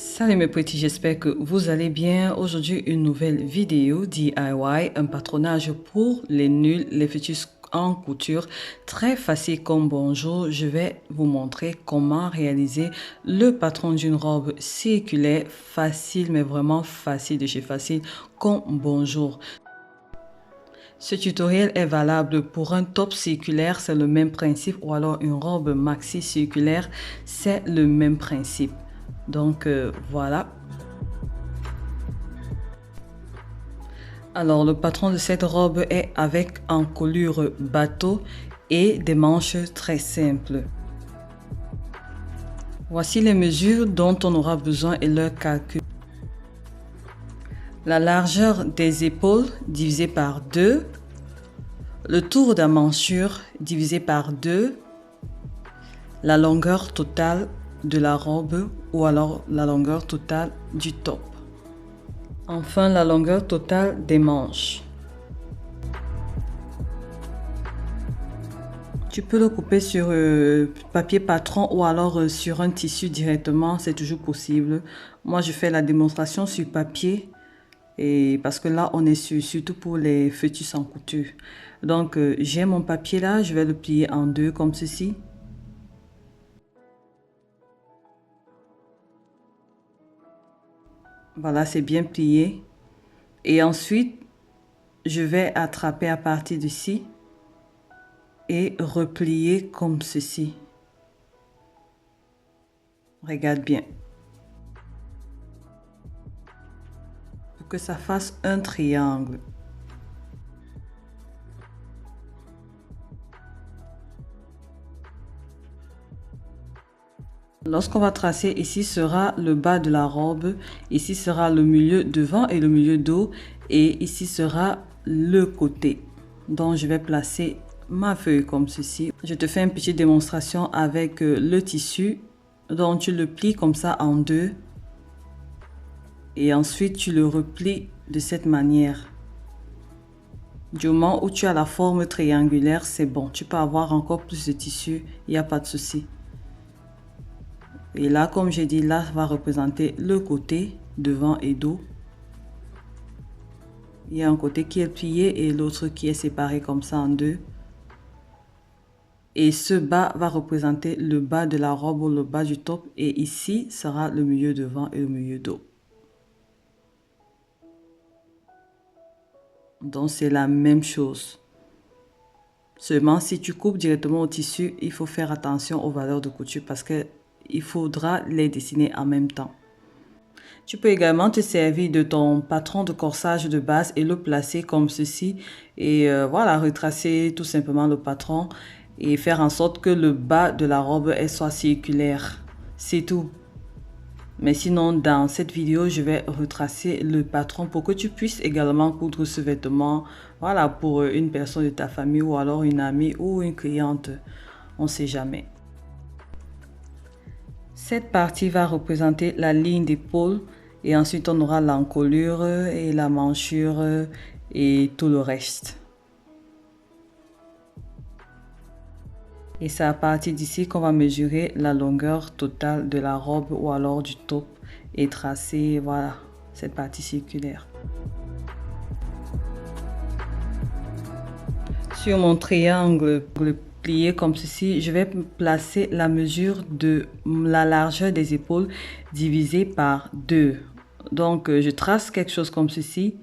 Salut mes petits, j'espère que vous allez bien. Aujourd'hui, une nouvelle vidéo DIY, un patronage pour les nuls, les fœtus en couture. Très facile comme bonjour. Je vais vous montrer comment réaliser le patron d'une robe circulaire. Facile, mais vraiment facile de chez facile comme bonjour. Ce tutoriel est valable pour un top circulaire, c'est le même principe, ou alors une robe maxi circulaire, c'est le même principe. Donc voilà. Alors le patron de cette robe est avec encolure bateau et des manches très simples. Voici les mesures dont on aura besoin et leur calcul. La largeur des épaules divisé par 2. Le tour de la manchure divisé par 2. La longueur totale de la robe ou alors la longueur totale du top. Enfin, la longueur totale des manches. Tu peux le couper sur papier patron ou alors sur un tissu directement, c'est toujours possible. Moi, je fais la démonstration sur papier et parce que là, on est surtout pour les fœtus en couture. Donc, j'ai mon papier là, je vais le plier en deux comme ceci. Voilà, c'est bien plié. Et ensuite, je vais attraper à partir d'ici et replier comme ceci. Regarde bien. Pour que ça fasse un triangle. Lorsqu'on va tracer, ici sera le bas de la robe, ici sera le milieu devant et le milieu dos, et ici sera le côté. Donc je vais placer ma feuille comme ceci. Je te fais une petite démonstration avec le tissu. Donc tu le plies comme ça en deux, et ensuite tu le replies de cette manière. Du moment où tu as la forme triangulaire, c'est bon. Tu peux avoir encore plus de tissu, il n'y a pas de souci. Et là, comme j'ai dit, là va représenter le côté devant et dos. Il y a un côté qui est plié et l'autre qui est séparé comme ça en deux. Et ce bas va représenter le bas de la robe ou le bas du top. Et ici sera le milieu devant et le milieu dos. Donc c'est la même chose. Seulement si tu coupes directement au tissu, il faut faire attention aux valeurs de couture parce que il faudra les dessiner en même temps. Tu peux également te servir de ton patron de corsage de base et le placer comme ceci. Et voilà, retracer tout simplement le patron et faire en sorte que le bas de la robe soit circulaire. C'est tout. Mais sinon, dans cette vidéo, je vais retracer le patron pour que tu puisses également coudre ce vêtement. Voilà, pour une personne de ta famille ou alors une amie ou une cliente. On ne sait jamais. Cette partie va représenter la ligne d'épaule et ensuite on aura l'encolure et la manchure et tout le reste. Et c'est à partir d'ici qu'on va mesurer la longueur totale de la robe ou alors du top et tracer, voilà, cette partie circulaire. Sur mon triangle plié comme ceci, je vais placer la mesure de la largeur des épaules divisée par 2. Donc, je trace quelque chose comme ceci,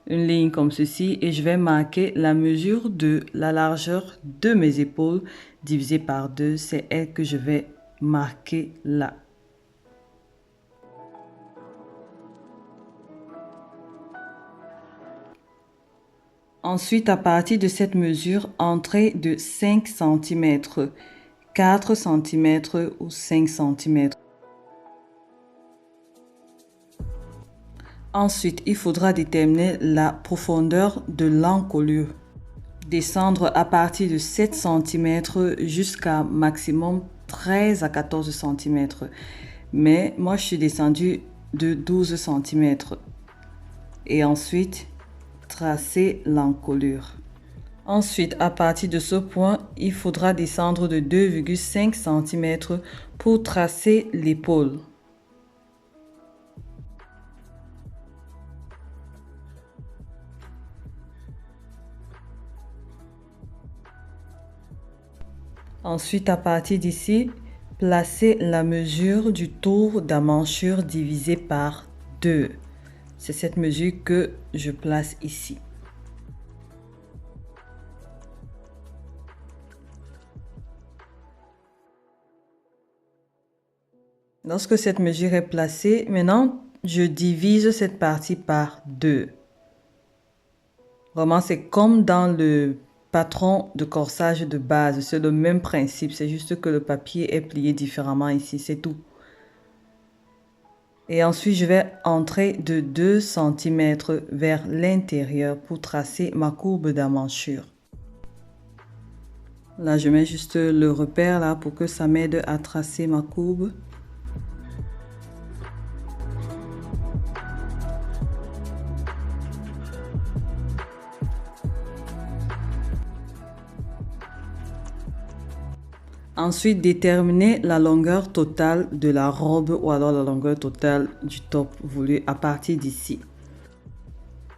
une ligne comme ceci, et je vais marquer la mesure de la largeur de mes épaules divisée par 2. C'est elle que je vais marquer là. Ensuite, à partir de cette mesure, entrez de 5 cm, 4 cm ou 5 cm. Ensuite, il faudra déterminer la profondeur de l'encolure. Descendre à partir de 7 cm jusqu'à maximum 13 à 14 cm. Mais moi, je suis descendue de 12 cm. Et ensuite, tracer l'encolure. Ensuite, à partir de ce point, il faudra descendre de 2,5 cm pour tracer l'épaule. Ensuite, à partir d'ici, placez la mesure du tour d'emmanchure divisé par 2. C'est cette mesure que je place ici. Lorsque cette mesure est placée, maintenant, je divise cette partie par 2. Vraiment, c'est comme dans le patron de corsage de base. C'est le même principe. C'est juste que le papier est plié différemment ici. C'est tout. Et ensuite, je vais entrer de 2 cm vers l'intérieur pour tracer ma courbe d'emmanchure. Là, je mets juste le repère là pour que ça m'aide à tracer ma courbe. Ensuite, déterminer la longueur totale de la robe ou alors la longueur totale du top voulu à partir d'ici.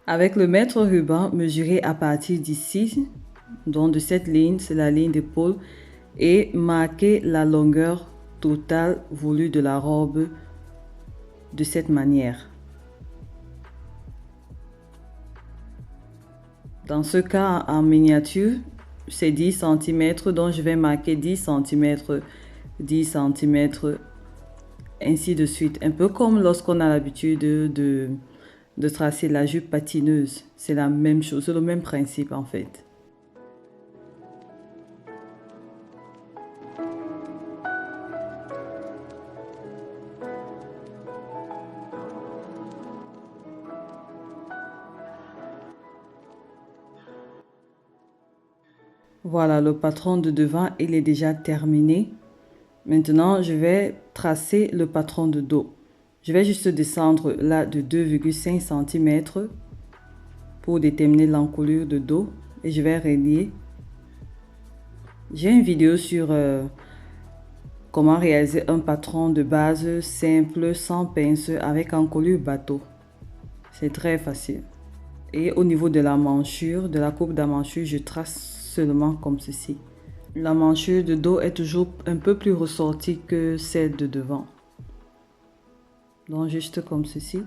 Avec le mètre ruban, mesurer à partir d'ici, donc de cette ligne, c'est la ligne d'épaule, et marquer la longueur totale voulue de la robe de cette manière. Dans ce cas, en miniature, c'est 10 cm, donc je vais marquer 10 cm, 10 cm, ainsi de suite. Un peu comme lorsqu'on a l'habitude de tracer la jupe patineuse. C'est la même chose, c'est le même principe en fait. Voilà, le patron de devant, il est déjà terminé. Maintenant, je vais tracer le patron de dos. Je vais juste descendre là de 2,5 cm pour déterminer l'encolure de dos et je vais relier. J'ai une vidéo sur comment réaliser un patron de base simple, sans pince, avec encolure bateau. C'est très facile. Et au niveau de la manchure, de la coupe d'emmanchure, je trace seulement comme ceci. La manchure de dos est toujours un peu plus ressortie que celle de devant. Donc juste comme ceci.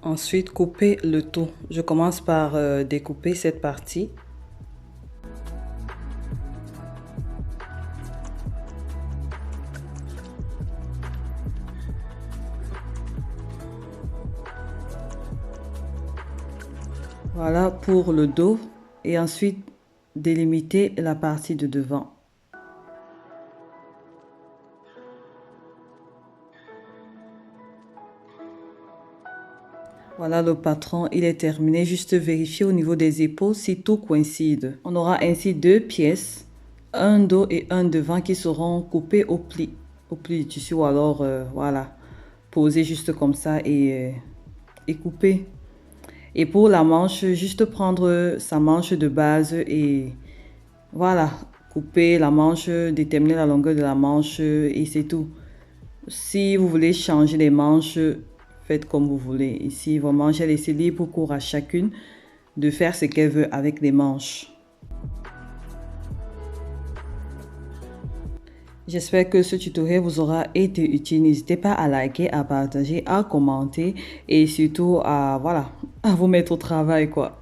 Ensuite, couper le tout. Je commence par découper cette partie. Voilà pour le dos et ensuite délimiter la partie de devant. Voilà le patron, il est terminé. Juste vérifier au niveau des épaules si tout coïncide. On aura ainsi 2 pièces, un dos et un devant qui seront coupés au pli du tissu ou alors voilà, posés juste comme ça et couper. Et pour la manche, juste prendre sa manche de base et voilà, couper la manche, déterminer la longueur de la manche et c'est tout. Si vous voulez changer les manches, faites comme vous voulez. Ici, vraiment, j'ai laissé libre cours à chacune de faire ce qu'elle veut avec les manches. J'espère que ce tutoriel vous aura été utile. N'hésitez pas à liker, à partager, à commenter et surtout à, voilà, à vous mettre au travail, quoi.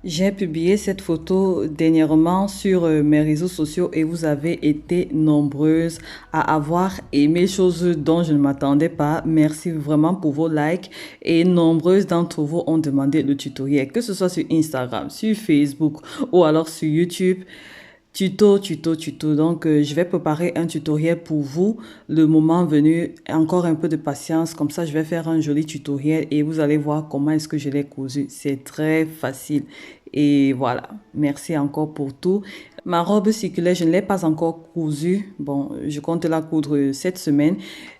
J'ai publié cette photo dernièrement sur mes réseaux sociaux et vous avez été nombreuses à avoir aimé, chose dont je ne m'attendais pas. Merci vraiment pour vos likes et nombreuses d'entre vous ont demandé le tutoriel, que ce soit sur Instagram, sur Facebook ou alors sur YouTube. Tuto. Donc, je vais préparer un tutoriel pour vous. Le moment venu, encore un peu de patience. Comme ça, je vais faire un joli tutoriel et vous allez voir comment est-ce que je l'ai cousu. C'est très facile. Et voilà. Merci encore pour tout. Ma robe circulaire, je ne l'ai pas encore cousue. Bon, je compte la coudre cette semaine.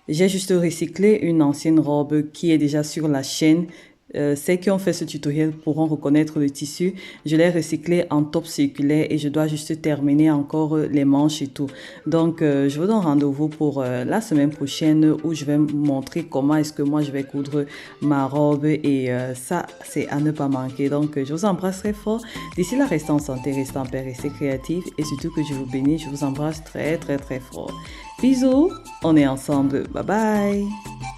J'ai juste recyclé une ancienne robe qui est déjà sur la chaîne. celles qui ont fait ce tutoriel pourront reconnaître le tissu. Je l'ai recyclé en top circulaire et je dois juste terminer encore les manches et tout. Donc, je vous donne rendez-vous pour la semaine prochaine où je vais vous montrer comment est-ce que moi je vais coudre ma robe et ça, c'est à ne pas manquer. Donc, je vous embrasse très fort. D'ici là, restez en santé, restez en paix, restez créatifs et surtout que je vous bénis. Je vous embrasse très, très, très fort. Bisous, on est ensemble. Bye bye.